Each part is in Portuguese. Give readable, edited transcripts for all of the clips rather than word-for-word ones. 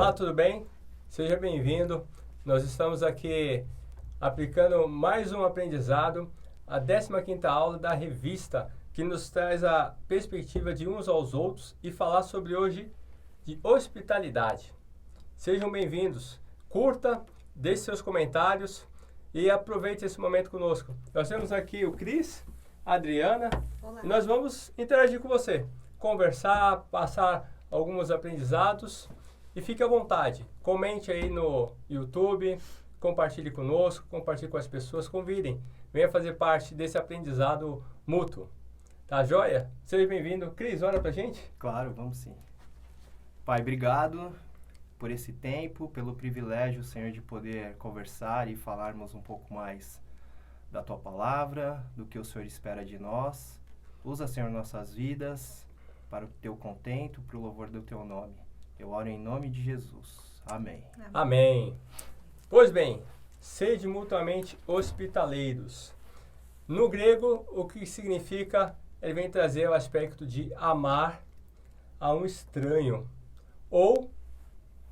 Olá, tudo bem? Seja bem-vindo. Nós estamos aqui aplicando mais um aprendizado, a 15ª aula da revista, que nos traz a perspectiva de uns aos outros e falar sobre hoje de hospitalidade. Sejam bem-vindos. Curta, deixe seus comentários e aproveite esse momento conosco. Nós temos aqui o Cris, a Adriana. Olá. E nós vamos interagir com você, conversar, passar alguns aprendizados. E fique à vontade, comente aí no YouTube, compartilhe conosco, compartilhe com as pessoas, convidem, venha fazer parte desse aprendizado mútuo. Tá joia? Seja bem-vindo. Cris, ora pra gente? Claro, vamos sim. Pai, obrigado por esse tempo, pelo privilégio, Senhor, de poder conversar e falarmos um pouco mais da Tua Palavra, do que o Senhor espera de nós. Usa, Senhor, nossas vidas para o Teu contento, para o louvor do Teu nome. Eu oro em nome de Jesus. Amém. Amém. Pois bem, sede mutuamente hospitaleiros. No grego, o que significa, ele vem trazer o aspecto de amar a um estranho. Ou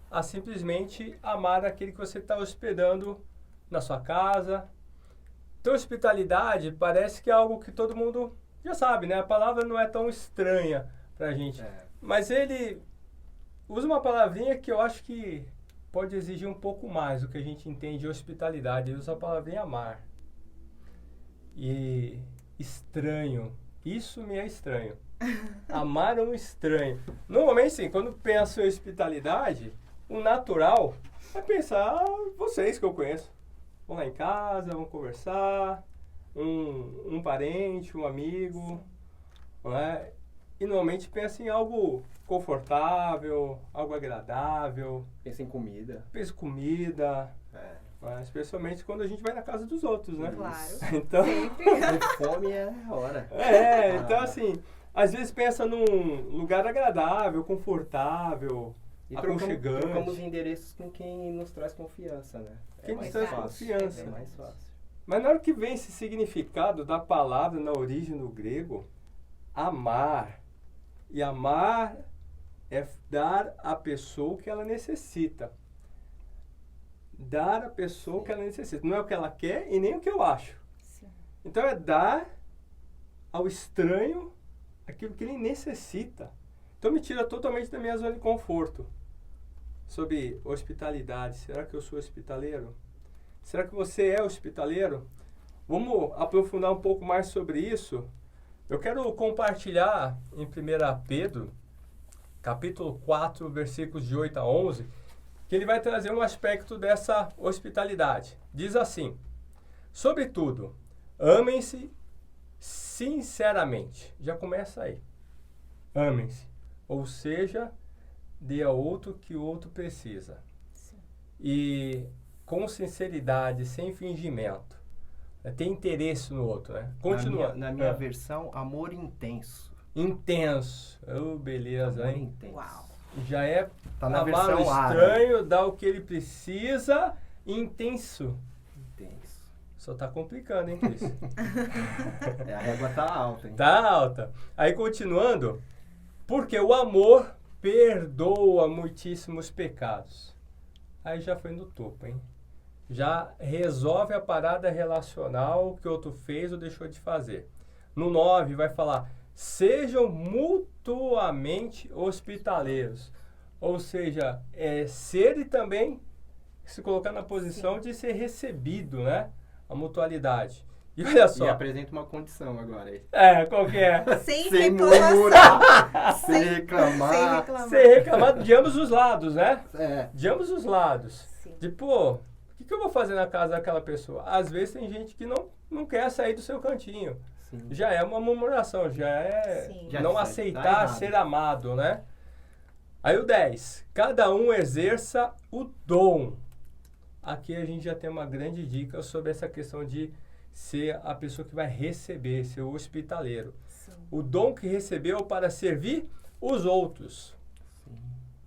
a simplesmente amar aquele que você está hospedando na sua casa. Então, hospitalidade parece que é algo que todo mundo já sabe, né? A palavra não é tão estranha para a gente. Mas ele usa uma palavrinha que eu acho que pode exigir um pouco mais do que a gente entende de hospitalidade. Ele usa a palavrinha amar. E estranho. Isso me é estranho. Amar um estranho. Normalmente, sim, quando penso em hospitalidade, o natural é pensar vocês que eu conheço. Vão lá em casa, vão conversar, um parente, um amigo, não é? E normalmente pensa em algo confortável, algo agradável. Pensa em comida. Pensa em comida, especialmente quando a gente vai na casa dos outros, né? Claro. Então, Fome é a hora. então assim, às vezes pensa num lugar agradável, confortável, E aconchegante. trocamos endereços com quem nos traz confiança, né? Quem mais nos traz fácil. confiança. É mais fácil. Mas na hora que vem esse significado da palavra na origem do grego, amar. E amar é dar à pessoa o que ela necessita. Dar à pessoa o que ela necessita. Não é o que ela quer e nem o que eu acho. Sim. Então é dar ao estranho aquilo que ele necessita. Então me tira totalmente da minha zona de conforto. Sobre hospitalidade. Será que eu sou hospitaleiro? Será que você é hospitaleiro? Vamos aprofundar um pouco mais sobre isso. Eu quero compartilhar em 1 Pedro, capítulo 4, versículos de 8 a 11, que ele vai trazer um aspecto dessa hospitalidade. Diz assim: sobretudo, amem-se sinceramente. Já começa aí. Amem-se. Ou seja, dê ao outro que o outro precisa. Sim. E com sinceridade, sem fingimento. Tem interesse no outro, né? Continua. Na minha versão, amor intenso. Intenso. Oh, beleza, Amor hein? intenso. Uau. Já é Tá na amar o versão A, estranho, dar o que ele precisa, intenso. Intenso. Só tá complicando, hein, Cris? A régua tá alta, hein? Tá alta. Aí, continuando. Porque o amor perdoa muitíssimos pecados. Aí já foi no topo, hein? Já resolve a parada relacional que o outro fez ou deixou de fazer. No 9 vai falar: sejam mutuamente hospitaleiros. Ou seja, ser e também se colocar na posição de ser recebido, né? A mutualidade. E olha só. E apresenta uma condição agora aí. Qual que é? Sem Sem reclamação. murmurar, sem reclamar. Sem reclamar. Ser reclamado de ambos os lados, né? É. De ambos os lados. Sim. De, pô, o que eu vou fazer na casa daquela pessoa? Às vezes tem gente que não quer sair do seu cantinho. Sim. Já é uma murmuração, já é Sim. Já não tá aceitar errado. ser amado, né? Aí o 10. Cada um exerça o dom. Aqui a gente já tem uma grande dica sobre essa questão de ser a pessoa que vai receber, ser o hospitaleiro. Sim. O dom que recebeu para servir os outros, Sim.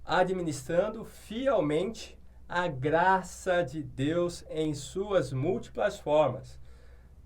administrando fielmente a graça de Deus em suas múltiplas formas.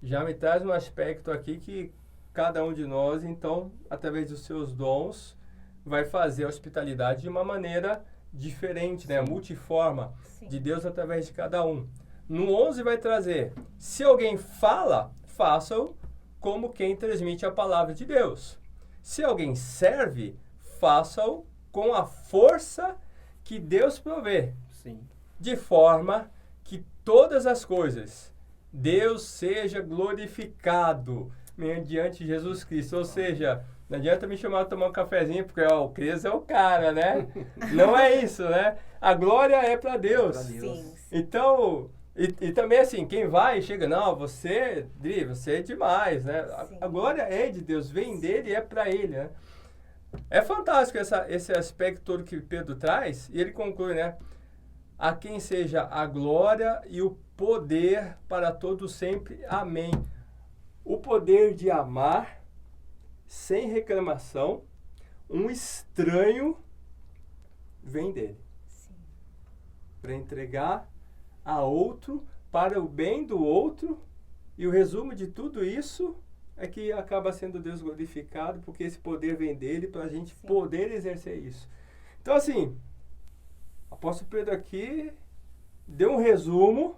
Já me traz um aspecto aqui que cada um de nós, então, através dos seus dons, vai fazer a hospitalidade de uma maneira diferente, né? Sim. Multiforma Sim. de Deus através de cada um. No 11 vai trazer, se alguém fala, faça-o como quem transmite a palavra de Deus. Se alguém serve, faça-o com a força que Deus provê, Sim. de forma que todas as coisas, Deus seja glorificado mediante Jesus Cristo. Ou seja, não adianta me chamar para tomar um cafezinho, porque ó, o Cris é o cara, né? Não é isso, né? A glória é para Deus. Pra Deus. Sim. Então, e também assim, quem vai e chega, não, você, Dri, você é demais, né? Sim. A glória é de Deus, vem dele e é para ele, né? É fantástico esse aspecto todo que Pedro traz, e ele conclui, né? A quem seja a glória e o poder para todos sempre. Amém. O poder de amar sem reclamação, um estranho vem dele. Sim. Para entregar a outro, para o bem do outro, e o resumo de tudo isso é que acaba sendo Deus glorificado, porque esse poder vem dele para a gente Sim. poder exercer isso. Então, assim, o apóstolo Pedro aqui deu um resumo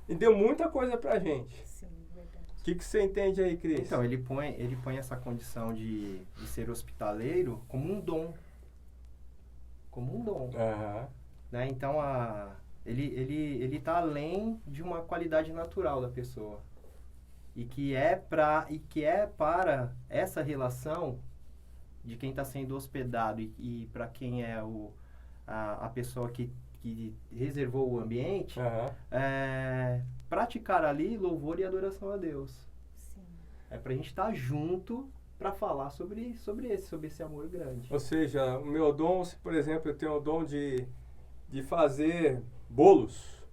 e deu muita coisa para a gente. Sim, verdade. O que você entende aí, Cris? Então, ele põe essa condição de ser hospitaleiro como um dom. Como um dom. Aham. Né? Então, ele tá além de uma qualidade natural da pessoa. E que é para essa relação de quem está sendo hospedado e para quem é a pessoa que reservou o ambiente, Aham. praticar ali louvor e adoração a Deus. Sim. É pra gente estar junto para falar sobre esse amor grande. Ou seja, o meu dom, se, por exemplo, eu tenho o dom de fazer bolos,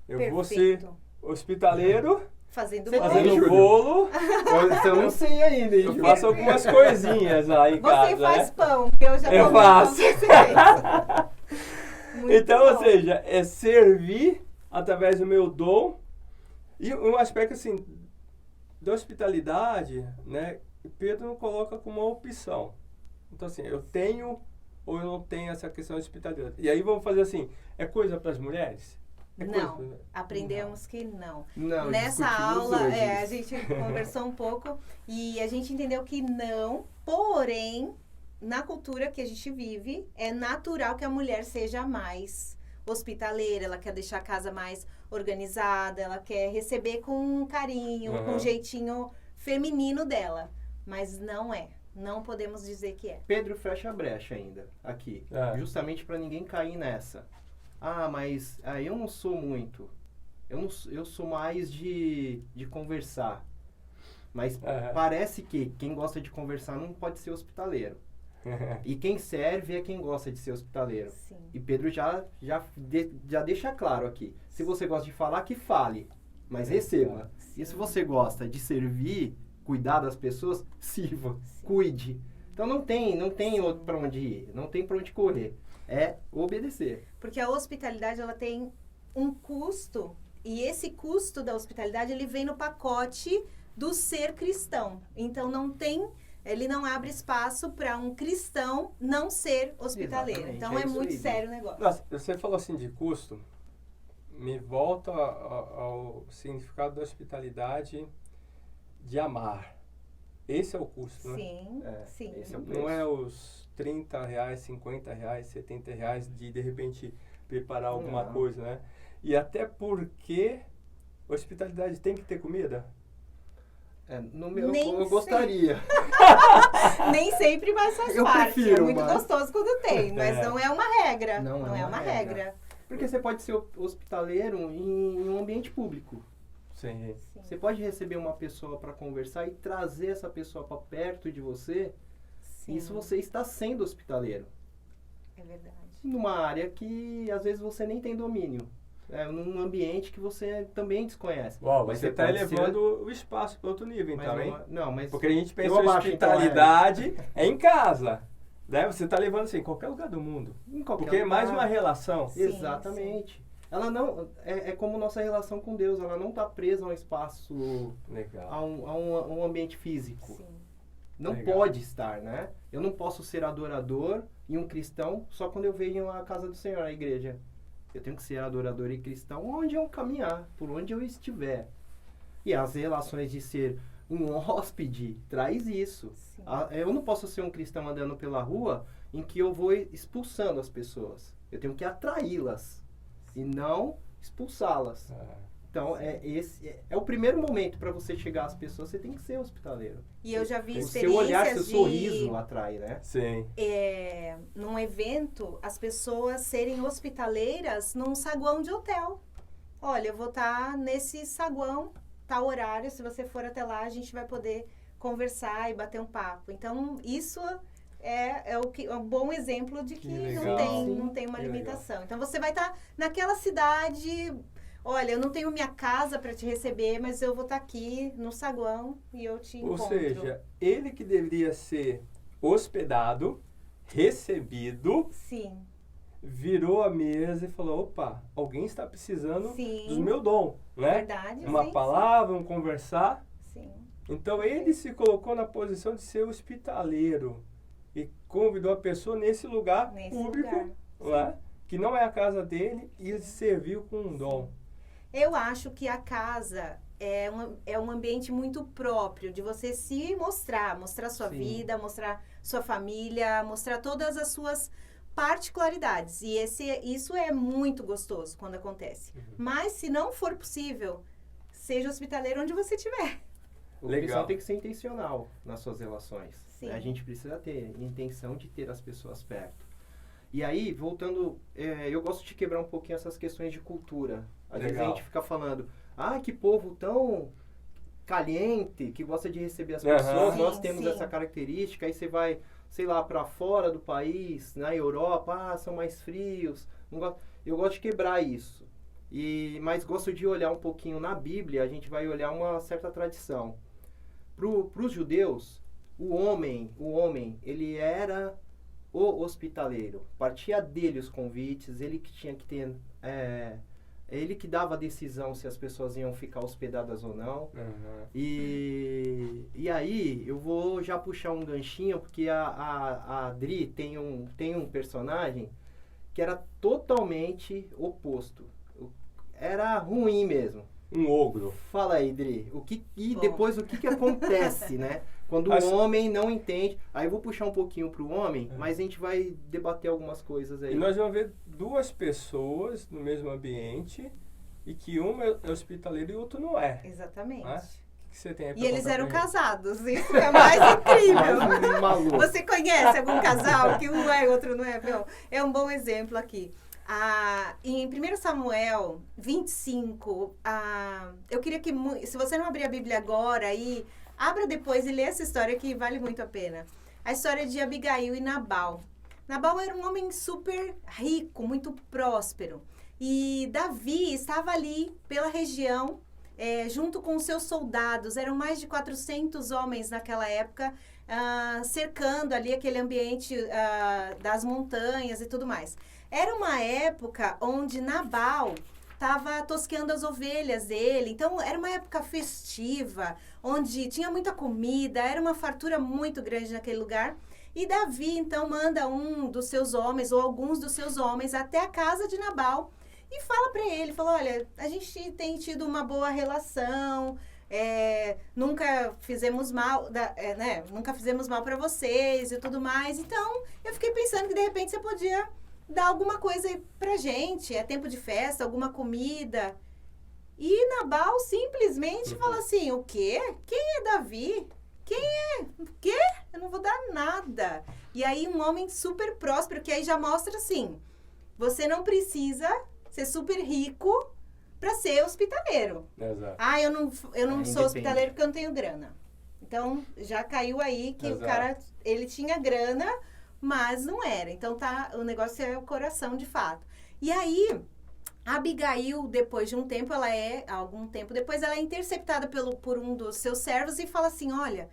eu vou ser Perfeito. hospitaleiro, Fazendo Você bolo. tem, fazendo Júlio? bolo, Eu não sei ainda, hein, eu Júlio? faço algumas coisinhas lá em casa, Você faz né? pão, que eu já Eu comi pão faço. que você fez. Muito Então, bom. ou seja, é servir através do meu dom. E um aspecto assim da hospitalidade, né? Pedro não coloca como uma opção. Então assim, eu tenho ou eu não tenho essa questão de hospitalidade. E aí vamos fazer assim, é coisa para as mulheres? É coisa Não, pras- aprendemos que não. Não, Nessa discutimos aula, hoje a isso. gente conversou um pouco e a gente entendeu que não, porém, na cultura que a gente vive, é natural que a mulher seja mais hospitaleira, ela quer deixar a casa mais organizada, ela quer receber com carinho, com Uhum. um jeitinho feminino dela. Mas não é. Não podemos dizer que é. Pedro fecha a brecha ainda, aqui. É. Justamente para ninguém cair nessa. Ah, mas eu não sou muito. Eu sou mais de conversar. Mas parece que quem gosta de conversar não pode ser hospitaleiro. E quem serve é quem gosta de ser hospitaleiro. Sim. E Pedro já deixa claro aqui. Se você gosta de falar, que fale. Mas receba. E se você gosta de servir, cuidar das pessoas, sirva. Sim. Cuide. Então não tem para onde ir. Não tem para onde correr. É obedecer. Porque a hospitalidade, ela tem um custo. E esse custo da hospitalidade, ele vem no pacote do ser cristão. Então, ele não abre espaço para um cristão não ser hospitaleiro. Exatamente, Então, é é isso muito aí. sério o negócio. Nossa, você falou assim de custo, me volta ao significado da hospitalidade de amar. Esse é o custo, né? Sim, É, sim. esse é o Não é os R$30, R$50, R$70 de repente preparar alguma Não. coisa, né? E até porque hospitalidade tem que ter comida. No meu, Nem eu sei. gostaria. Nem sempre, mas faz Eu parte. prefiro, é muito mas- gostoso quando tem, mas É. não é uma regra. Não é uma regra. regra. Porque você pode ser hospitaleiro em um ambiente público. Sim. Sim. Você pode receber uma pessoa para conversar e trazer essa pessoa para perto de você. Sim, Isso você está sendo hospitaleiro. é verdade. Numa área que às vezes você nem tem domínio. Num ambiente que você também desconhece. Uau, Mas você está pode ser- elevando o espaço para outro nível, mas então, hein? não, mas Porque a gente pensa eu em abaixo, então, hospitalidade é em casa. Né? Você está levando assim, em qualquer lugar do mundo. em qualquer Porque é mais lugar. uma relação. Sim, Exatamente. Ela não é como nossa relação com Deus. Ela não está presa a um espaço, Legal. a um ambiente físico. Sim. Não Legal. pode estar, né? Eu não posso ser adorador e um cristão só quando eu venho à casa do Senhor, à igreja. Eu tenho que ser adorador e cristão onde eu caminhar, por onde eu estiver. E as relações de ser um hóspede traz isso. Sim. Eu não posso ser um cristão andando pela rua em que eu vou expulsando as pessoas. Eu tenho que atraí-las e não expulsá-las. Então, esse é o primeiro momento para você chegar às pessoas, você tem que ser hospitaleiro. E eu já vi O experiências seu olhar, seu de... sorriso atrai, né? Sim. Num evento, as pessoas serem hospitaleiras num saguão de hotel. Olha, eu vou estar nesse saguão, tal horário, se você for até lá, a gente vai poder conversar e bater um papo. Então, isso é um bom exemplo de que legal. não tem uma Que limitação. Então, você vai estar naquela cidade... Olha, eu não tenho minha casa para te receber, mas eu vou estar aqui no saguão e eu te encontro. Ou seja, ele que deveria ser hospedado, recebido, Sim, virou a mesa e falou, opa, alguém está precisando sim. do meu dom, né? Verdade. Uma sim, palavra, um conversar. Sim. Então ele se colocou na posição de ser hospitaleiro e convidou a pessoa nesse lugar Nesse público, lugar. né? Que não é a casa dele, e ele serviu com um dom. Eu acho que a casa é um ambiente muito próprio de você se mostrar sua Sim. vida, mostrar sua família, mostrar todas as suas particularidades. E isso é muito gostoso quando acontece. Mas se não for possível, seja hospitaleiro onde você estiver. O Legal. cristão tem que ser intencional nas suas relações. Sim. Né? A gente precisa ter intenção de ter as pessoas perto. E aí, voltando, eu gosto de quebrar um pouquinho essas questões de cultura. Às vezes a Legal. gente fica falando, que povo tão caliente, que gosta de receber as Aham. pessoas, nós Sim, temos sim. essa característica, aí você vai, sei lá, para fora do país, na Europa, são mais frios. Eu gosto de quebrar isso. Mas gosto de olhar um pouquinho na Bíblia, a gente vai olhar uma certa tradição. Para os judeus, o homem, ele era o hospitaleiro. Partia dele os convites, ele que tinha que ter... ele que dava a decisão se as pessoas iam ficar hospedadas ou não. Uhum. E aí, eu vou já puxar um ganchinho, porque a Adri tem um personagem que era totalmente oposto. Era ruim mesmo. Um ogro. Fala aí, Dri. Bom. Depois o que acontece, né? Quando Assim- o homem não entende. Aí eu vou puxar um pouquinho pro homem, mas a gente vai debater algumas coisas aí. E nós vamos ver duas pessoas no mesmo ambiente e que uma é hospitaleiro e o outro não é. Exatamente. Ah, O que você tem aí pra E eles contar eram pra gente? casados. Isso é mais incrível. Mais um maluco. Você conhece algum casal que um é e outro não é? Não, é um bom exemplo aqui. Em 1 Samuel 25, eu queria que, se você não abrir a Bíblia agora, aí, abra depois e lê essa história que vale muito a pena. A história de Abigail e Nabal. Nabal era um homem super rico, muito próspero. E Davi estava ali pela região, junto com os seus soldados. Eram mais de 400 homens naquela época, cercando ali aquele ambiente das montanhas e tudo mais. Era uma época onde Nabal estava tosqueando as ovelhas dele. Então, era uma época festiva, onde tinha muita comida, era uma fartura muito grande naquele lugar. E Davi, então, manda um dos seus homens, ou alguns dos seus homens, até a casa de Nabal e fala para ele, olha, a gente tem tido uma boa relação, nunca fizemos mal, nunca fizemos mal para vocês e tudo mais. Então, eu fiquei pensando que, de repente, você podia dar alguma coisa aí pra gente, é tempo de festa, alguma comida. E Nabal simplesmente fala assim, o quê? Quem é Davi? Quem é? O quê? Eu não vou dar nada. E aí um homem super próspero, que aí já mostra assim, você não precisa ser super rico pra ser hospitaleiro. Exato. Eu não sou Independe. hospitaleiro porque eu não tenho grana. Então, já caiu aí que Exato. o cara, ele tinha grana, mas não era. Então, o negócio é o coração, de fato. E aí, Abigail, depois de algum tempo depois, ela é interceptada por um dos seus servos e fala assim, olha,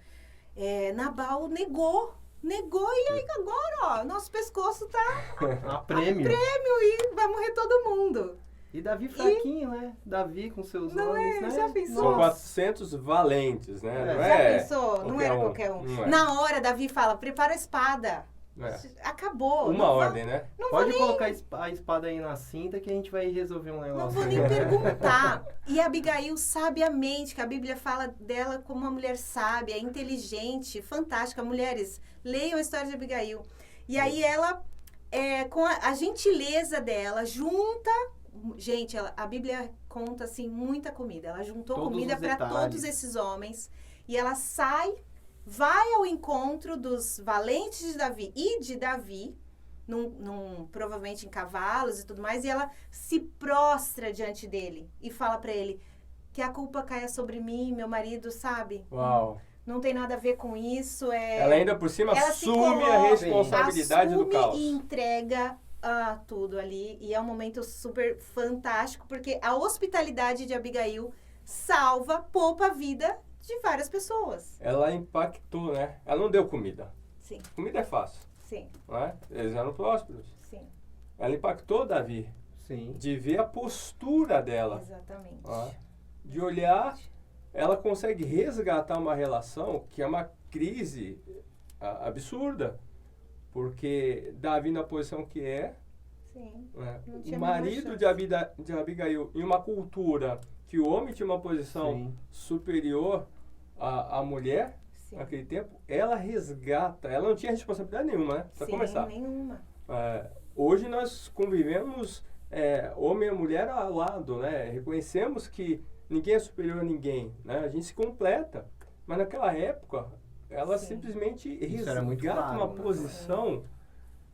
Nabal negou, e aí agora, nosso pescoço tá A prêmio. e vai morrer todo mundo. E Davi fraquinho, né? Davi com seus Não homens, é? né? Já pensou? São 400 valentes, né? É. Não Já é pensou? Não era qualquer um. Não é. Na hora, Davi fala, prepara a espada. É. Acabou. Uma Não ordem, né? Não Pode vou colocar a espada aí na cinta que a gente vai resolver um negócio. Não vou nem perguntar. E Abigail, sabiamente, que a Bíblia fala dela como uma mulher sábia, inteligente, fantástica. Mulheres, leiam a história de Abigail. E aí ela, com a gentileza dela, junta... Gente, a Bíblia conta, assim, muita comida. Ela juntou Todos comida os para detalhes. todos esses homens. E ela vai ao encontro dos valentes de Davi e de Davi, provavelmente em cavalos e tudo mais, e ela se prostra diante dele e fala para ele que a culpa caia sobre mim, meu marido, sabe? Uau. Não tem nada a ver com isso. Ela ainda por cima ela se assume a coloca, responsabilidade do caos. e entrega tudo ali. E é um momento super fantástico, porque a hospitalidade de Abigail poupa a vida de várias pessoas. Ela impactou, né? Ela não deu comida. Sim, Comida é fácil, sim, não é? Eles eram prósperos. sim. Ela impactou Davi, Sim. de ver a postura dela, Exatamente. não é? De olhar, ela consegue resgatar uma relação que é uma crise absurda, porque Davi na posição que é, Sim. né? Não tinha O a menor marido chance. de Abigail, em uma cultura que o homem tinha uma posição Sim. superior à mulher, Sim. naquele tempo, ela resgata, ela não tinha responsabilidade nenhuma, né? Pra Sim, começar. nenhuma. Hoje nós convivemos homem e mulher ao lado, né? Reconhecemos que ninguém é superior a ninguém, né? A gente se completa, mas naquela época ela Sim. simplesmente Isso era muito resgata claro, uma né? posição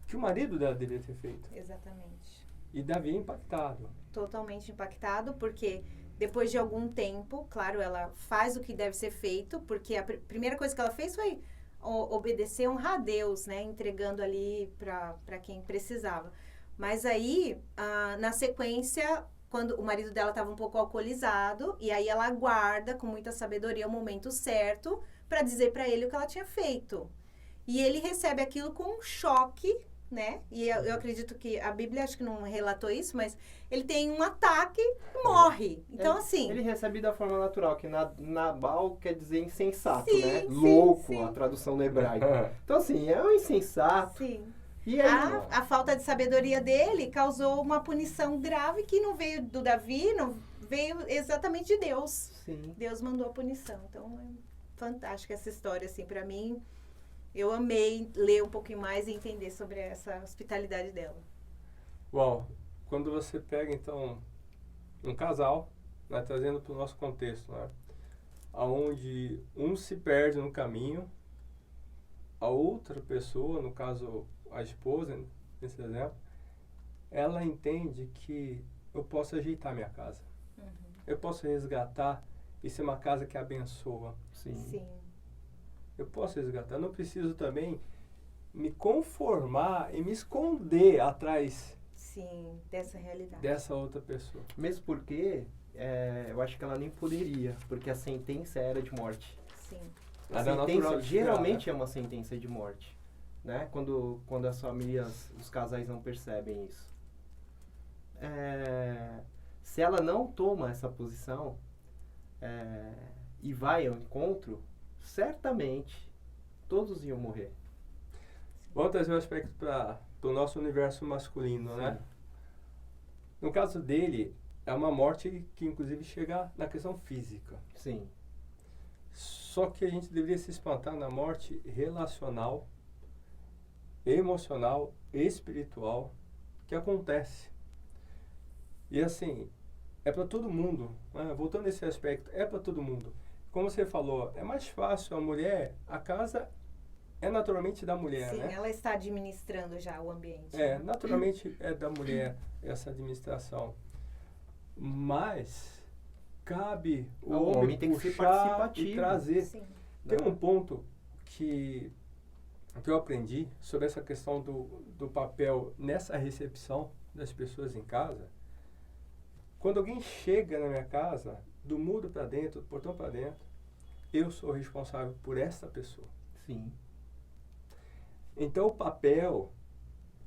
que o marido dela deveria ter feito. Exatamente. E Davi é impactado. Totalmente impactado, porque depois de algum tempo, claro, ela faz o que deve ser feito, porque a primeira coisa que ela fez foi obedecer, honrar a Deus, né? Entregando ali para quem precisava. Mas aí, na sequência, quando o marido dela estava um pouco alcoolizado, e aí ela aguarda com muita sabedoria o momento certo para dizer para ele o que ela tinha feito. E ele recebe aquilo com um choque, né? E eu acredito que a Bíblia, acho que não relatou isso, mas ele tem um ataque e morre. Então, assim... Ele recebe da forma natural, que Nabal quer dizer insensato, Sim, né? sim, Louco, sim. a tradução do hebraico. Então, assim, é um insensato. Sim. E aí, A falta de sabedoria dele causou uma punição grave que não veio do Davi, não veio exatamente de Deus. sim. Deus mandou a punição. Então, é fantástica essa história, assim, pra mim. Eu amei ler um pouquinho mais e entender sobre essa hospitalidade dela. Uau, quando você pega então um casal, né, trazendo para o nosso contexto, né, onde um se perde no caminho, a outra pessoa, no caso a esposa, nesse exemplo, ela entende que eu posso ajeitar minha casa. Eu posso resgatar e ser uma casa que abençoa. Sim. Sim. Eu posso resgatar. Eu não preciso também me conformar e me esconder atrás Sim, dessa realidade. dessa outra pessoa. Mesmo porque eu acho que ela nem poderia, porque a sentença era de morte. Sim. A Era natural sentença de se geralmente criar, é uma sentença de morte, né? Quando as famílias, os casais não percebem isso. Se ela não toma essa posição e vai ao encontro, certamente todos iam morrer. Vamos trazer um aspecto para o nosso universo masculino, né? Sim. No caso dele, é uma morte que inclusive chega na questão física. Sim. Só que a gente deveria se espantar na morte relacional, emocional, espiritual, que acontece. E assim, é para todo mundo, né? Voltando a esse aspecto, é para todo mundo. Como você falou, é mais fácil a mulher, a casa é naturalmente da mulher, Sim, né? ela está administrando já o ambiente. Naturalmente é da mulher essa administração. Mas cabe o homem tem que ser puxar participativo. e trazer. Sim. Tem um ponto que eu aprendi sobre essa questão do papel nessa recepção das pessoas em casa. Quando alguém chega na minha casa, do muro para dentro, do portão para dentro, eu sou responsável por essa pessoa. Sim. Então o papel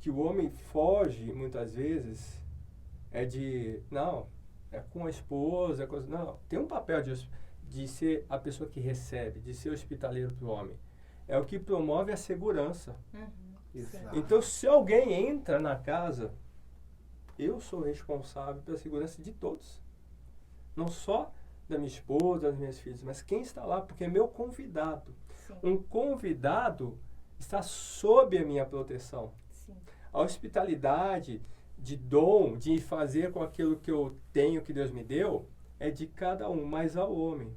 que o homem foge muitas vezes Não, é com a esposa, não. Tem um papel de ser a pessoa que recebe, de ser hospitaleiro para o homem. É o que promove a segurança. Exato. Então, se alguém entra na casa, eu sou responsável pela segurança de todos. Não só da minha esposa, das minhas filhas, mas quem está lá, porque é meu convidado. Sim. Um convidado está sob a minha proteção. Sim. A hospitalidade de dom, de fazer com aquilo que eu tenho, que Deus me deu, é de cada um, mas ao homem.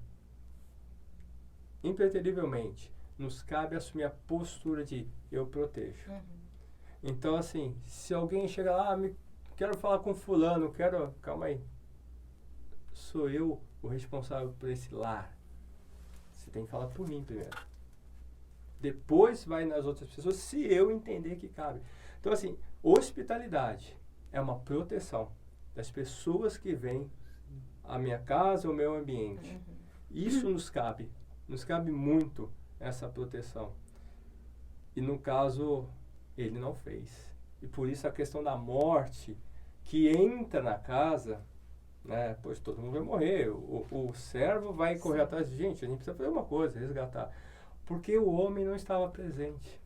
Impreterivelmente, nos cabe assumir a postura de eu protejo. Então, assim, se alguém chega lá, quero falar com fulano, calma aí. Sou eu o responsável por esse lar. Você tem que falar por mim primeiro. Depois vai nas outras pessoas, se eu entender que cabe. Então, assim, hospitalidade é uma proteção das pessoas que vêm à minha casa, ao meu ambiente. Isso nos cabe muito essa proteção. E no caso, ele não fez. E por isso a questão da morte, que entra na casa, né? Pois todo mundo vai morrer. O servo vai correr atrás de gente, a gente precisa fazer uma coisa, resgatar. Porque o homem não estava presente.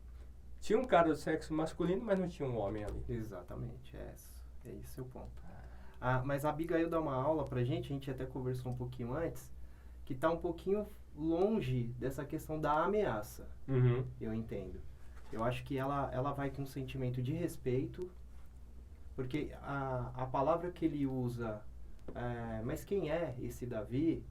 Tinha um cara do sexo masculino, mas não tinha um homem ali. Exatamente, é esse o ponto. Mas a Abigail dá uma aula pra gente, a gente até conversou um pouquinho antes, que tá um pouquinho longe dessa questão da ameaça, eu entendo. Eu acho que ela vai com um sentimento de respeito, porque a palavra que ele usa, mas quem é esse Davi?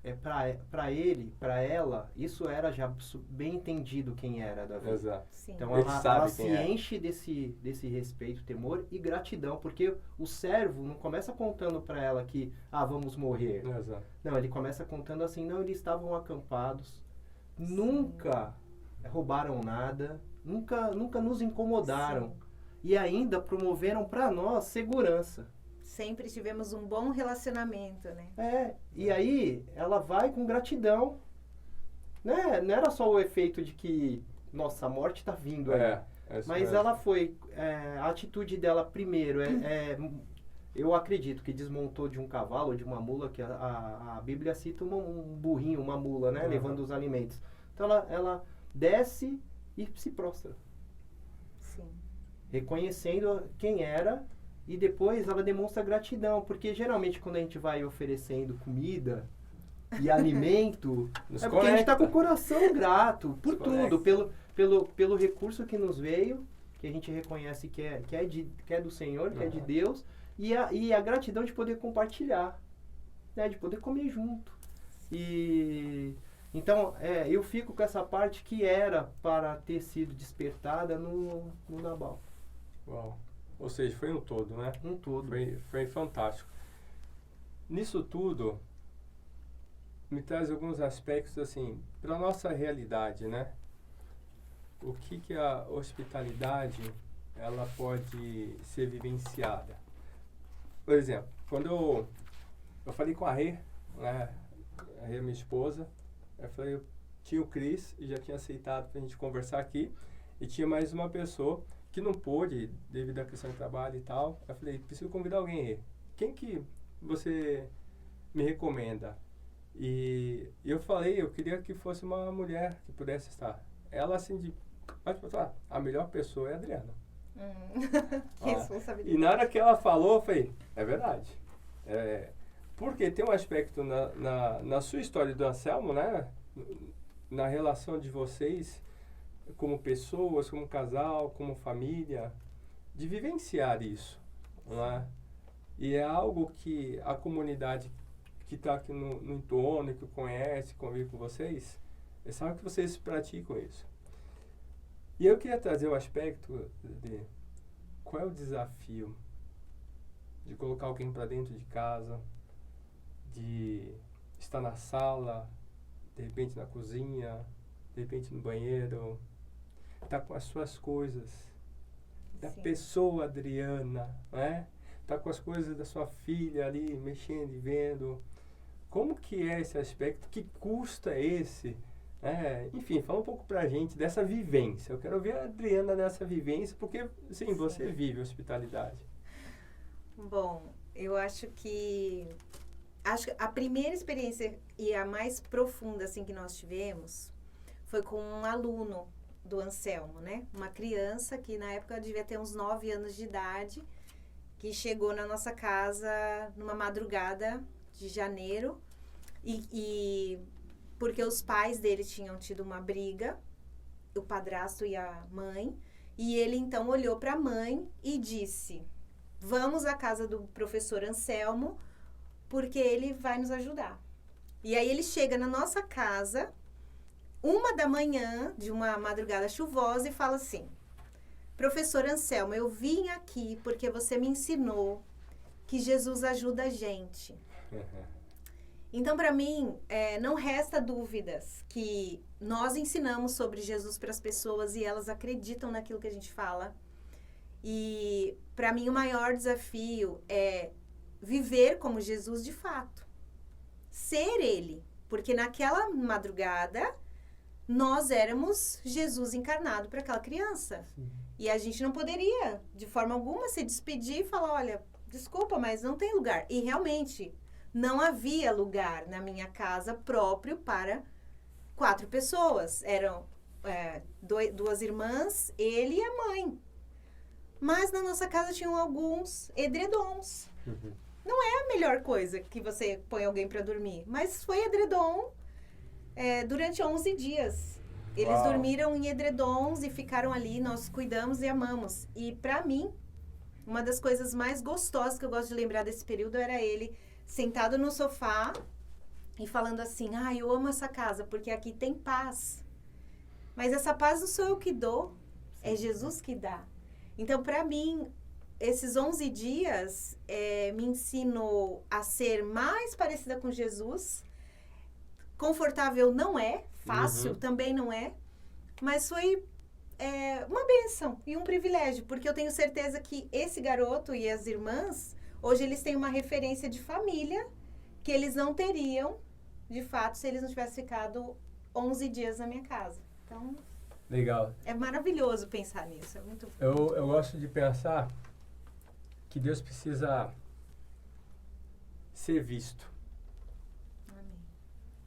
É para ele, para ela, isso era já bem entendido quem era Davi. Exato. Sim. Então Ele ela sabe se quem é. enche desse respeito, temor e gratidão, porque o servo não começa contando para ela que, vamos morrer. Exato. Não, ele começa contando assim, não, eles estavam acampados, nunca roubaram nada, nunca nos incomodaram. Sim. E ainda promoveram para nós segurança. Sempre tivemos um bom relacionamento, né? E aí ela vai com gratidão, né? Não era só o efeito de que, nossa, a morte está vindo aí. Mas ela foi, a atitude dela primeiro, eu acredito que desmontou de um cavalo ou de uma mula, que a Bíblia cita um burrinho, uma mula, né? Levando os alimentos. Então ela desce e se prostra. Sim. Reconhecendo quem era. E depois ela demonstra gratidão, porque geralmente quando a gente vai oferecendo comida e alimento, porque a gente está com o coração grato por tudo, pelo recurso que nos veio, que a gente reconhece que é do Senhor, que é de Deus, e a gratidão de poder compartilhar, né, de poder comer junto. Então, eu fico com essa parte que era para ter sido despertada no Nabal. Uau. Ou seja, foi um todo, né? Um todo. Foi fantástico. Nisso tudo, me traz alguns aspectos, assim, para a nossa realidade, né? O que a hospitalidade, ela pode ser vivenciada? Por exemplo, quando eu falei com a Rê, né? A Rê, minha esposa, eu falei, eu tinha o Cris e já tinha aceitado para a gente conversar aqui, e tinha mais uma pessoa que não pôde, devido à questão de trabalho e tal. Eu falei, preciso convidar alguém aí. Quem que você me recomenda? E eu falei, eu queria que fosse uma mulher que pudesse estar. Ela, assim, a melhor pessoa é a Adriana. Que responsabilidade. E na hora que ela falou, eu falei, é verdade. Porque tem um aspecto na sua história do Anselmo, né? Na relação de vocês, como pessoas, como casal, como família, de vivenciar isso, não é? E é algo que a comunidade que está aqui no entorno, que conhece, convive com vocês, sabe que vocês praticam isso. E eu queria trazer o aspecto de qual é o desafio de colocar alguém para dentro de casa, de estar na sala, de repente na cozinha, de repente no banheiro, tá com as suas coisas, da pessoa Adriana, né? Tá com as coisas da sua filha ali, mexendo e vendo. Como que é esse aspecto? Que custo é esse? Enfim, fala um pouco pra gente dessa vivência. Eu quero ver a Adriana nessa vivência, porque, sim, você vive hospitalidade. Bom, eu acho que a primeira experiência e a mais profunda assim que nós tivemos foi com um aluno do Anselmo, né? Uma criança que na época devia ter uns 9 anos de idade, que chegou na nossa casa numa madrugada de janeiro e porque os pais dele tinham tido uma briga, o padrasto e a mãe, e ele então olhou para a mãe e disse: vamos à casa do professor Anselmo, porque ele vai nos ajudar. E aí ele chega na nossa casa, 1h, de uma madrugada chuvosa, e fala assim: professor Anselmo, eu vim aqui porque você me ensinou que Jesus ajuda a gente. Então, para mim, não resta dúvidas que nós ensinamos sobre Jesus para as pessoas e elas acreditam naquilo que a gente fala. E, para mim, o maior desafio é viver como Jesus de fato. Ser Ele. Porque naquela madrugada, nós éramos Jesus encarnado para aquela criança. Sim. E a gente não poderia, de forma alguma, se despedir e falar: olha, desculpa, mas não tem lugar. E, realmente, não havia lugar na minha casa próprio para 4 pessoas. Eram 2 irmãs, ele e a mãe. Mas na nossa casa tinham alguns edredons. Uhum. Não é a melhor coisa que você põe alguém para dormir, mas foi edredom durante 11 dias. Eles Uau. dormiram em edredons e ficaram ali, nós cuidamos e amamos. E para mim, uma das coisas mais gostosas que eu gosto de lembrar desse período era ele sentado no sofá e falando assim: eu amo essa casa porque aqui tem paz. Mas essa paz não sou eu que dou, é Jesus que dá. Então, para mim, esses 11 dias me ensinou a ser mais parecida com Jesus. Confortável não é, fácil também não é, mas foi uma bênção e um privilégio, porque eu tenho certeza que esse garoto e as irmãs, hoje eles têm uma referência de família que eles não teriam, de fato, se eles não tivessem ficado 11 dias na minha casa. Então, Legal. é maravilhoso pensar nisso. É muito... Eu gosto de pensar que Deus precisa ser visto. Amém.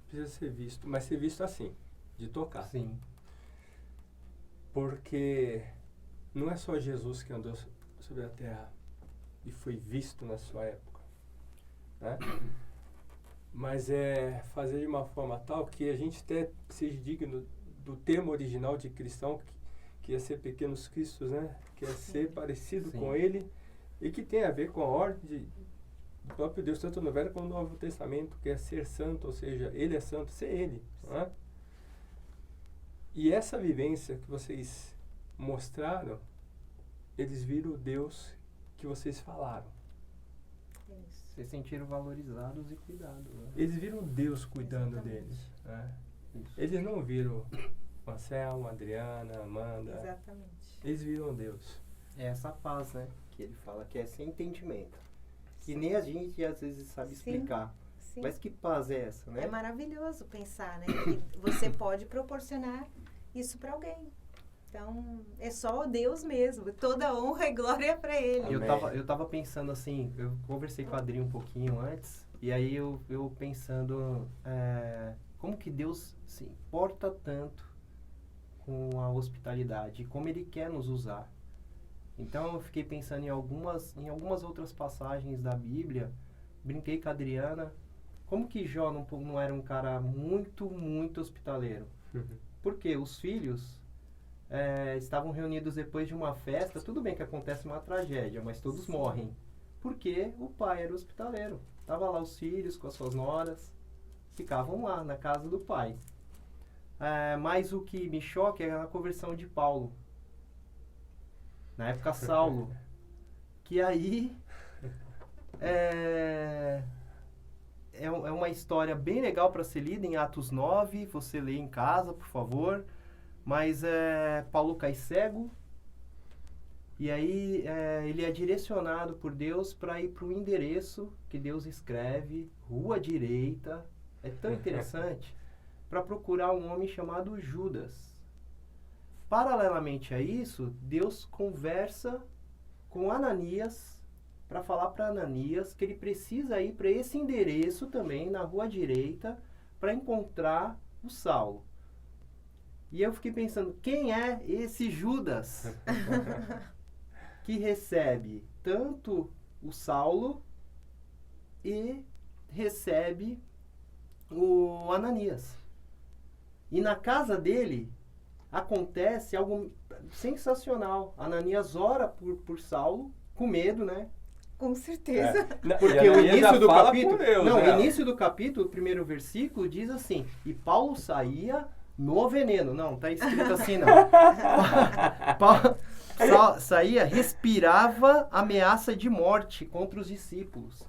Precisa ser visto, mas ser visto assim, de tocar. Sim. Porque não é só Jesus que andou sobre a terra e foi visto na sua época, né? Mas é fazer de uma forma tal que a gente até seja digno do termo original de cristão, que é ser pequenos cristos, né? Que é ser parecido com ele e que tem a ver com a ordem do próprio Deus, tanto no Velho como no Novo Testamento, que é ser santo, ou seja, ele é santo, ser ele, né? E essa vivência que vocês mostraram, eles viram o Deus que vocês falaram. Isso. Se sentiram valorizados e cuidados. Né? Eles viram Deus cuidando Exatamente. deles, né? Isso. Eles não viram o Anselmo, a Adriana, a Amanda. Exatamente. Eles viram Deus. É essa paz, né? Que ele fala que é sem entendimento. Que nem a gente às vezes sabe Sim. explicar. Sim. Mas que paz é essa, né? É maravilhoso pensar, né? Que você pode proporcionar isso para alguém. Então, é só Deus mesmo. Toda honra e glória para Ele. Eu tava pensando assim, eu conversei com a Adri um pouquinho antes, e aí eu pensando como que Deus se importa tanto com a hospitalidade, e como Ele quer nos usar. Então eu fiquei pensando em algumas outras passagens da Bíblia, brinquei com a Adriana, como que Jó não era um cara muito, muito hospitaleiro? Porque os filhos estavam reunidos depois de uma festa, tudo bem que acontece uma tragédia, mas todos morrem. Porque o pai era hospitaleiro. Tava lá os filhos com as suas noras, ficavam lá na casa do pai. Mas o que me choca é a conversão de Paulo. Na época Saulo. Que aí é uma história bem legal para ser lida em Atos 9. Você lê em casa, por favor. Mas Paulo cai cego. E aí ele é direcionado por Deus para ir para o endereço que Deus escreve, Rua Direita. É tão interessante. Para procurar um homem chamado Judas. Paralelamente a isso, Deus conversa com Ananias para falar para Ananias que ele precisa ir para esse endereço também, na rua direita, para encontrar o Saulo. E eu fiquei pensando, quem é esse Judas que recebe tanto o Saulo e recebe o Ananias? E na casa dele acontece algo sensacional. Ananias ora por Saulo, com medo, né? Com certeza. Porque o início do capítulo, Deus, não, né? o início do capítulo, o primeiro versículo diz assim: e Paulo saía no veneno. Não, tá escrito assim não. Saía, respirava ameaça de morte contra os discípulos.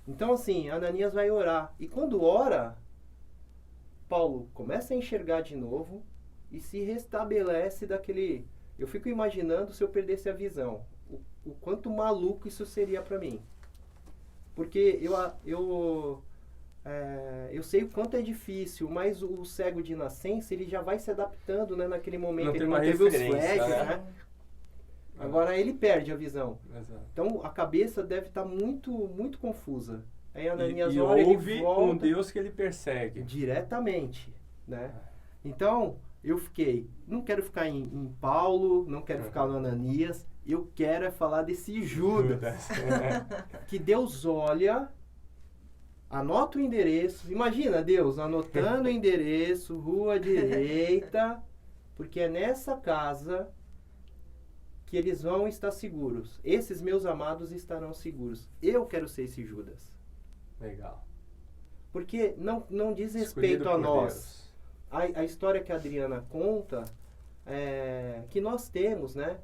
Então assim, Ananias vai orar. E quando ora, Paulo começa a enxergar de novo e se restabelece daquele... Eu fico imaginando se eu perdesse a visão. O quanto maluco isso seria para mim. Porque eu sei o quanto é difícil, mas o cego de nascença, ele já vai se adaptando, né, naquele momento. Não ele tem não uma teve os referência, flashes, né? né? Agora ele perde a visão. Exato. Então a cabeça deve estar muito, muito confusa. Aí Ananias E ora, ouve ele volta um Deus que ele persegue. diretamente, né? Então, eu fiquei, não quero ficar em Paulo, não quero ficar no Ananias, eu quero é falar desse Judas. Que Deus olha, anota o endereço, imagina Deus anotando o endereço, rua direita, porque é nessa casa que eles vão estar seguros. Esses meus amados estarão seguros. Eu quero ser esse Judas. Legal. Porque não diz Escolhido respeito a por nós. Deus. A história que a Adriana conta, que nós temos, né?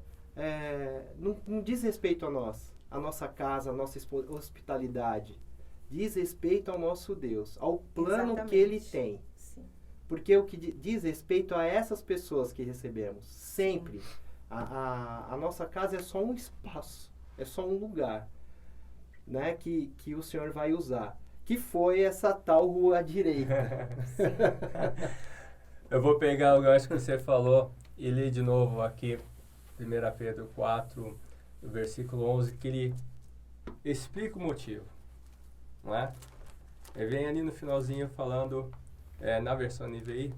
Não diz respeito a nós, a nossa casa, a nossa hospitalidade. Diz respeito ao nosso Deus, ao plano Exatamente. que Ele tem. Sim. Porque o que diz respeito a essas pessoas que recebemos, sempre. A nossa casa é só um espaço, é só um lugar, né? Que o Senhor vai usar. Que foi essa tal rua direita. Eu vou pegar o gancho que você falou e ler de novo aqui, 1 Pedro 4, versículo 11, que ele explica o motivo, não é? Ele vem ali no finalzinho falando, na versão NVI,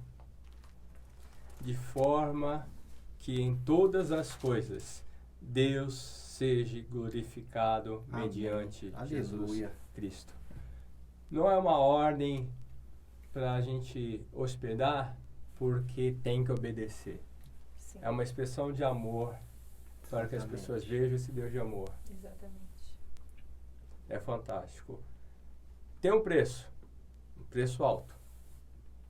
de forma que em todas as coisas Deus seja glorificado mediante Jesus Aleluia. Cristo. Não é uma ordem para a gente hospedar porque tem que obedecer. Sim. É uma expressão de amor para que as Exatamente. pessoas vejam esse Deus de amor. Exatamente. É fantástico. Tem um preço alto.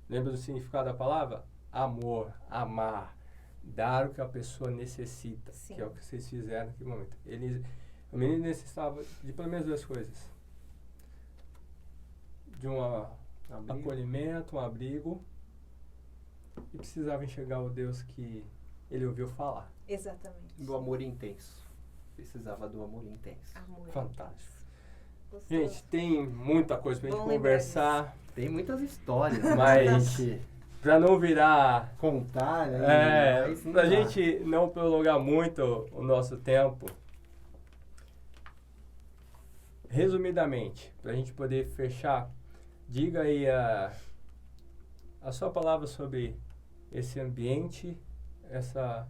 Lembra do significado da palavra? Amor, amar, dar o que a pessoa necessita, Sim. que é o que vocês fizeram naquele momento. O menino necessitava de pelo menos duas coisas. De um acolhimento, um abrigo, e precisava enxergar o Deus que ele ouviu falar. Exatamente. Do amor intenso. Precisava do amor intenso. Amor. Fantástico. Gostoso. Gente, tem muita coisa pra gente Bom lembrar conversar, Tem muitas histórias, né? Mas- pra gente pra não virar... contar, né? Mas não pra dá. gente não prolongar muito o nosso tempo, resumidamente, pra gente poder fechar, diga aí a sua palavra sobre esse ambiente,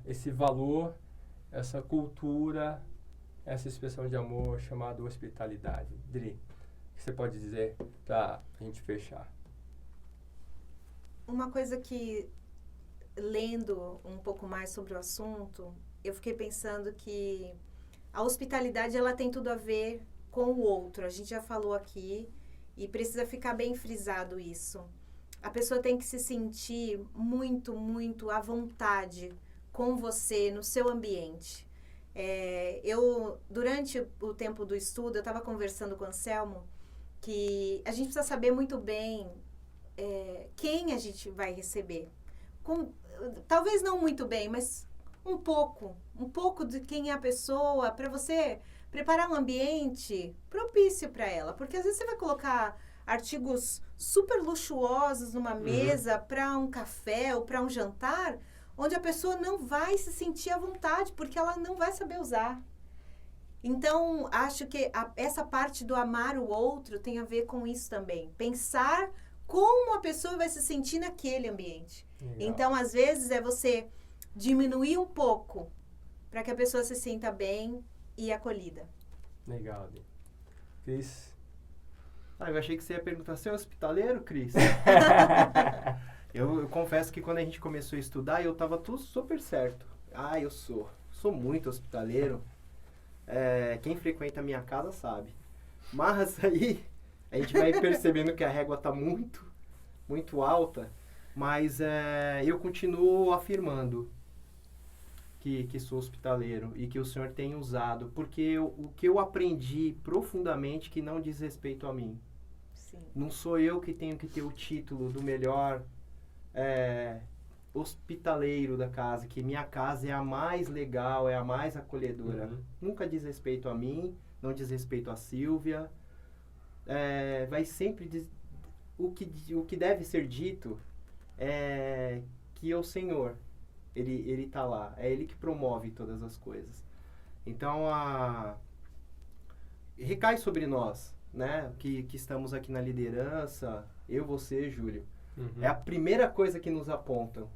esse valor, essa cultura, essa expressão de amor chamada hospitalidade. Dri, o que você pode dizer pra gente fechar? Uma coisa que, lendo um pouco mais sobre o assunto, eu fiquei pensando que a hospitalidade ela tem tudo a ver com o outro. A gente já falou aqui e precisa ficar bem frisado isso. A pessoa tem que se sentir muito, muito à vontade com você, no seu ambiente. Durante o tempo do estudo, eu estava conversando com o Anselmo que a gente precisa saber muito bem quem a gente vai receber. Talvez não muito bem, mas um pouco de quem é a pessoa, para você preparar um ambiente propício para ela. Porque às vezes você vai colocar artigos super luxuosos numa mesa para um café ou para um jantar, onde a pessoa não vai se sentir à vontade, porque ela não vai saber usar. Então, acho que essa parte do amar o outro tem a ver com isso também. Pensar como a pessoa vai se sentir naquele ambiente. Legal. Então, às vezes, é você diminuir um pouco para que a pessoa se sinta bem e acolhida. Legal, Adri. Cris? Eu achei que você ia perguntar, você é hospitaleiro, Cris? Eu confesso que quando a gente começou a estudar, eu tava tudo super certo. Eu sou muito hospitaleiro. Quem frequenta a minha casa sabe. Mas aí, a gente vai percebendo que a régua tá muito, muito alta. Mas eu continuo afirmando que sou hospitaleiro e que o Senhor tem usado. Porque o que eu aprendi profundamente que não diz respeito a mim. Sim. Não sou eu que tenho que ter o título do melhor hospitaleiro da casa, que minha casa é a mais legal, é a mais acolhedora. Uhum. Nunca diz respeito a mim, não diz respeito a Silvia. Vai sempre o que deve ser dito é que o Senhor, ele tá lá, é Ele que promove todas as coisas. Então, recai sobre nós, né, que estamos aqui na liderança, eu, você, Júlio. Uhum. É a primeira coisa que nos apontam,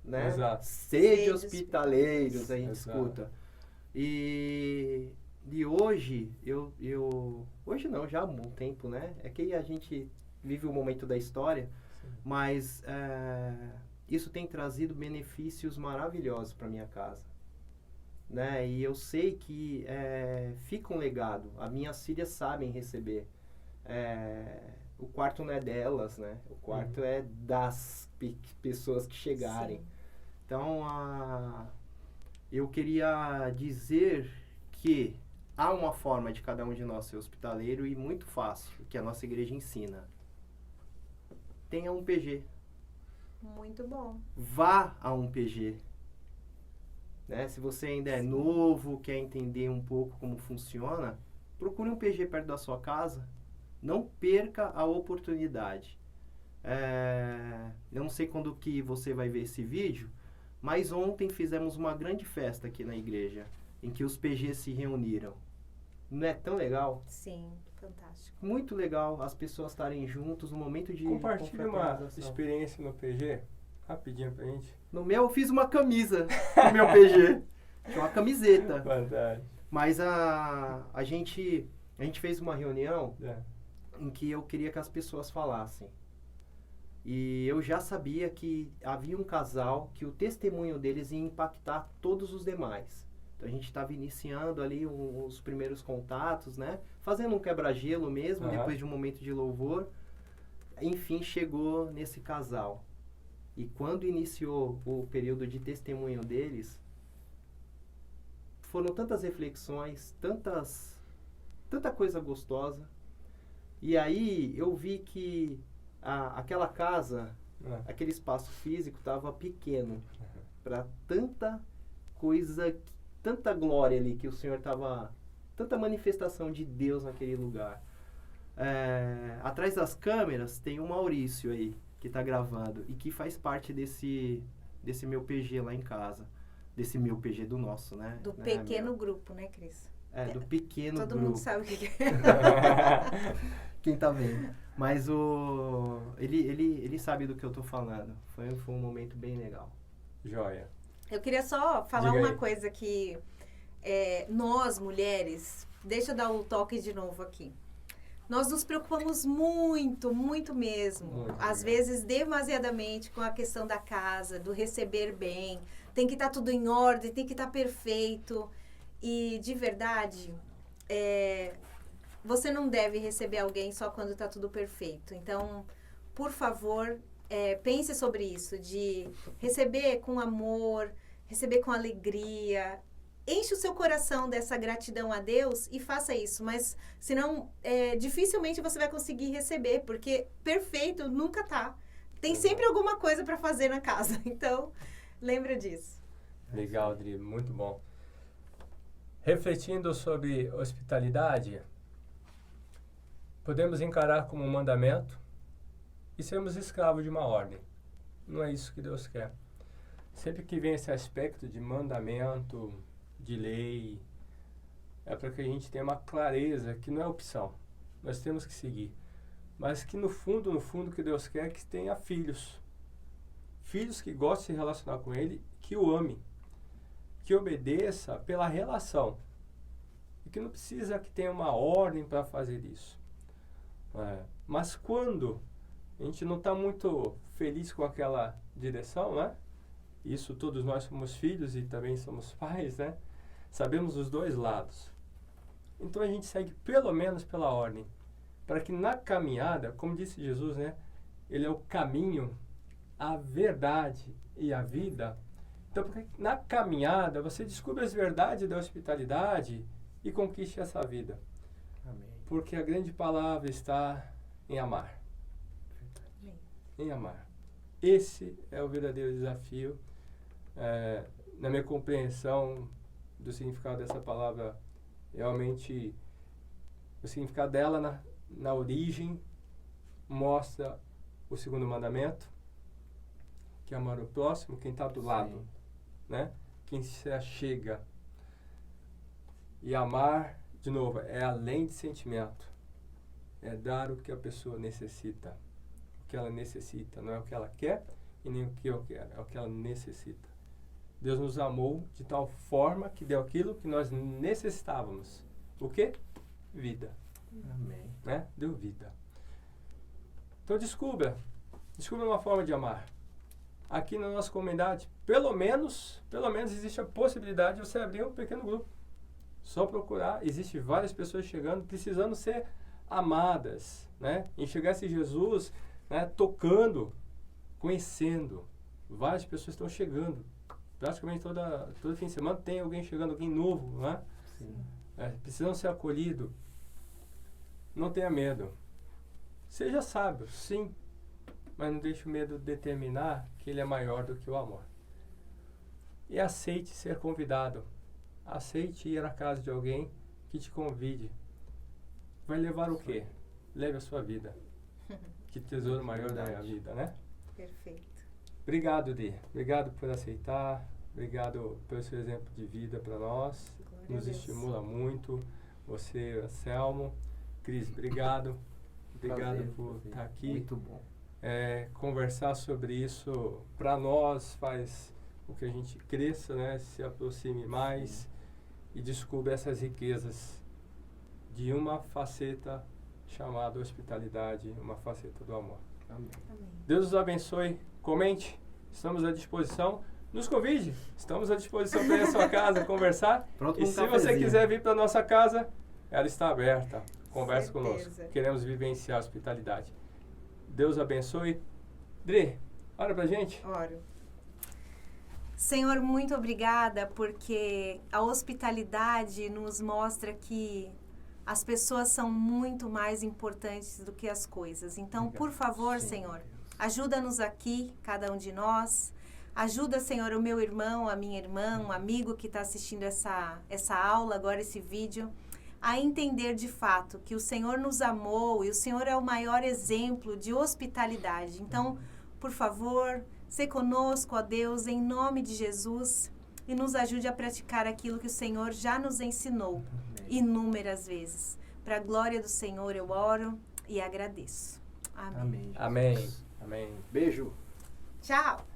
né? Exato. Sede hospitaleiros, a gente Exato. escuta. E hoje, hoje não, já há um tempo, né? É que a gente vive o momento da história, Sim. mas isso tem trazido benefícios maravilhosos para minha casa, né? E eu sei que fica um legado. As minhas filhas sabem receber. O quarto não é delas, né? O quarto é das pessoas que chegarem. Sim. Então, eu queria dizer que há uma forma de cada um de nós ser hospitaleiro e muito fácil, que a nossa igreja ensina. Tenha um PG. Muito bom. Vá a um PG. Né? Se você ainda é novo, quer entender um pouco como funciona, procure um PG perto da sua casa. Não perca a oportunidade. Eu não sei quando que você vai ver esse vídeo, mas ontem fizemos uma grande festa aqui na igreja, em que os PGs se reuniram. Não é tão legal? Sim, fantástico. Muito legal as pessoas estarem juntos no momento de Compartilhe uma confraternização. experiência no PG, rapidinho pra gente. No meu, eu fiz uma camisa no meu PG. Tinha uma camiseta. Fantástico. Mas a gente fez uma reunião É. em que eu queria que as pessoas falassem. E eu já sabia que havia um casal que o testemunho deles ia impactar todos os demais. Então a gente estava iniciando ali os primeiros contatos, né? Fazendo um quebra-gelo mesmo, Aham. depois de um momento de louvor. Enfim, chegou nesse casal. E quando iniciou o período de testemunho deles, foram tantas reflexões, tanta coisa gostosa. E aí eu vi que aquela casa, aquele espaço físico estava pequeno para tanta coisa, tanta glória ali que o Senhor estava, tanta manifestação de Deus naquele lugar. Atrás das câmeras tem o Maurício aí, que está gravando e que faz parte desse meu PG lá em casa. Desse meu PG do nosso, né? Do Né, pequeno meu? grupo, né, Cris? Do pequeno Todo grupo. mundo sabe o que é. Quem tá vendo. Mas ele sabe do que eu tô falando. Foi um momento bem legal. Joia. Eu queria só falar Diga uma aí. coisa que nós, mulheres, deixa eu dar o toque de novo aqui. Nós nos preocupamos muito, muito mesmo. Muito Às legal. vezes, demasiadamente, com a questão da casa, do receber bem. Tem que estar tudo em ordem, tem que estar perfeito. E, de verdade, você não deve receber alguém só quando está tudo perfeito. Então, por favor, pense sobre isso, de receber com amor, receber com alegria. Enche o seu coração dessa gratidão a Deus e faça isso. Mas, senão, dificilmente você vai conseguir receber, porque perfeito nunca tá. Tem sempre alguma coisa para fazer na casa. Então, lembra disso. Legal, Adri, muito bom. Refletindo sobre hospitalidade, podemos encarar como um mandamento e sermos escravos de uma ordem. Não é isso que Deus quer. Sempre que vem esse aspecto de mandamento, de lei, é para que a gente tenha uma clareza que não é opção, nós temos que seguir, mas que no fundo, o que Deus quer é que tenha filhos. Filhos que gostem de se relacionar com Ele, que o amem, que obedeça pela relação. E que não precisa que tenha uma ordem para fazer isso. Mas quando a gente não está muito feliz com aquela direção, né? Isso todos nós somos filhos e também somos pais, né? Sabemos os dois lados. Então a gente segue pelo menos pela ordem. Para que na caminhada, como disse Jesus, né? Ele é o caminho, a verdade e a vida. Então, porque na caminhada, você descubra as verdades da hospitalidade e conquiste essa vida. Amém. Porque a grande palavra está em amar. Amém. Em amar. Esse é o verdadeiro desafio. Na minha compreensão do significado dessa palavra, realmente, o significado dela na origem mostra o segundo mandamento, que é amar o próximo, quem está do lado, né? Quem se achega. E amar, de novo, é além de sentimento. É dar o que a pessoa necessita. O que ela necessita. Não é o que ela quer e nem o que eu quero. É o que ela necessita. Deus nos amou de tal forma que deu aquilo que nós necessitávamos. O quê? Vida. Amém. Né? Deu vida. Então descubra uma forma de amar. Aqui na nossa comunidade, pelo menos existe a possibilidade de você abrir um pequeno grupo. Só procurar, existe várias pessoas chegando, precisando ser amadas, né? Enxergar esse Jesus, né? Tocando, conhecendo. Várias pessoas estão chegando. Praticamente todo fim de semana tem alguém chegando, alguém novo, né? Sim. Precisam ser acolhidos. Não tenha medo. Seja sábio, sim. Mas não deixe o medo determinar que ele é maior do que o amor. E aceite ser convidado. Aceite ir à casa de alguém que te convide. Vai levar o quê? Leve a sua vida. Que tesouro maior da minha vida, né? Perfeito. Obrigado, Dê. Obrigado por aceitar. Obrigado pelo seu exemplo de vida para nós. Glória a Nos Deus. estimula muito. Você, Anselmo. Cris, obrigado. Obrigado Prazer, por prazer. estar aqui. Muito bom. Conversar sobre isso para nós faz com que a gente cresça, né? Se aproxime mais e descubra essas riquezas de uma faceta chamada hospitalidade, uma faceta do amor. Amém. Amém. Deus os abençoe. Comente. Estamos à disposição. Nos convide. Estamos à disposição para ir à sua casa conversar. Pronto, E um se você cafezinho. quiser vir para nossa casa, ela está aberta. Converse Certeza. conosco. Queremos vivenciar a hospitalidade. Deus abençoe. Dri, ora pra gente. Oro. Senhor, muito obrigada, porque a hospitalidade nos mostra que as pessoas são muito mais importantes do que as coisas. Então, por favor, Sim, Senhor, Deus. ajuda-nos aqui, cada um de nós. Ajuda, Senhor, o meu irmão, a minha irmã, um amigo que está assistindo essa aula, agora esse vídeo, a entender de fato que o Senhor nos amou e o Senhor é o maior exemplo de hospitalidade. Então, por favor, se conosco, ó Deus, em nome de Jesus, e nos ajude a praticar aquilo que o Senhor já nos ensinou Amém. inúmeras vezes. Para a glória do Senhor eu oro e agradeço. Amém. Amém. Amém. Amém. Beijo. Tchau!